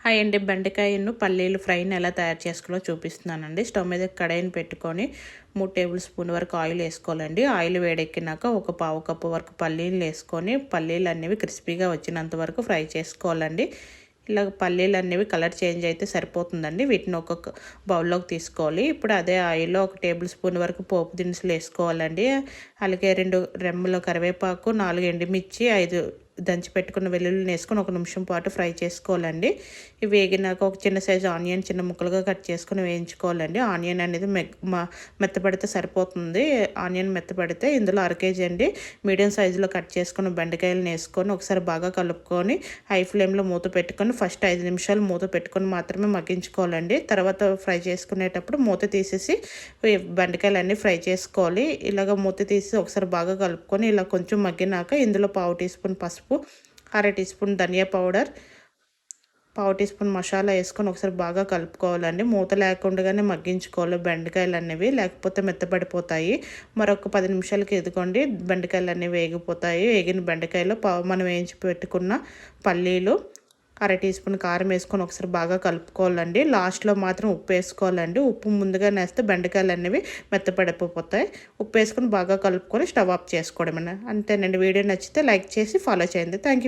Hi అండి, బెండకాయను పల్లీలు ఫ్రైని ఎలా తయారు చేసుకోవాలో చూపిస్తున్నానండి. స్టవ్ మీద కడాయిని పెట్టుకొని 3 టేబుల్ స్పూన్ వరకు ఆయిల్ వేసుకోవాలండి. ఆయిల్ వేడెక్కినాక ఒక పావు కప్పు వరకు పల్లీలు వేసుకొని పల్లీలు అనేవి క్రిస్పీగా వచ్చినంత వరకు ఫ్రై చేసుకోవాలండి. ఇలా పల్లీలు అనేవి కలర్ చేంజ్ అయితే సరిపోతుందండి. వీటిని ఒక బౌల్లోకి తీసుకోవాలి. ఇప్పుడు అదే ఆయిల్లో 1 టేబుల్ స్పూన్ వరకు పోపు దినుసులు వేసుకోవాలండి. అలాగే 2 రెమ్మల కరివేపాకు, 4 ఎండుమిర్చి, 5 దంచి పెట్టుకున్న వెల్లుల్లిని వేసుకొని 1 నిమిషం పాటు ఫ్రై చేసుకోవాలండి. ఇవి వేగినాక ఒక చిన్న సైజు ఆనియన్ చిన్న ముక్కలుగా కట్ చేసుకొని వేయించుకోవాలండి. ఆనియన్ అనేది మెత్తపడితే సరిపోతుంది. ఆనియన్ మెత్తపడితే ఇందులో 1/2 కేజీ అండి మీడియం సైజులో కట్ చేసుకున్న బెండకాయలను వేసుకొని ఒకసారి బాగా కలుపుకొని హై ఫ్లేమ్లో మూత పెట్టుకొని ఫస్ట్ 5 నిమిషాలు మూత పెట్టుకొని మాత్రమే మగ్గించుకోవాలండి. తర్వాత ఫ్రై చేసుకునేటప్పుడు మూత తీసేసి బెండకాయలు ఫ్రై చేసుకోవాలి. ఇలాగ మూత తీసి ఒకసారి బాగా కలుపుకొని ఇలా కొంచెం మగ్గినాక ఇందులో పావు టీ స్పూన్ పసుపు, 1/2 టీ స్పూన్ ధనియా పౌడర్, పావు టీ స్పూన్ మసాలా వేసుకొని ఒకసారి బాగా కలుపుకోవాలండి. మూత లేకుండానే మగ్గించుకోవాలి బెండకాయలు అనేవి, లేకపోతే మెత్తపడిపోతాయి. మరొక 10 నిమిషాలకి ఎదుకోండి బెండకాయలు అనేవి వేగిపోతాయి. వేగిన బెండకాయలు మనం వేయించి పెట్టుకున్న పల్లీలు, 1/2 టీ స్పూన్ కారం వేసుకొని ఒకసారి బాగా కలుపుకోవాలండి. లాస్ట్లో మాత్రం ఉప్పు వేసుకోవాలండి. ఉప్పు ముందుగా వేస్తే బెండకాయలు అనేవి మెత్తపడిపోతాయి. ఉప్పు వేసుకొని బాగా కలుపుకొని స్టవ్ ఆఫ్ చేసుకోవడమేనా, అంతేనండి. వీడియో నచ్చితే లైక్ చేసి ఫాలో చేయండి. Thank you.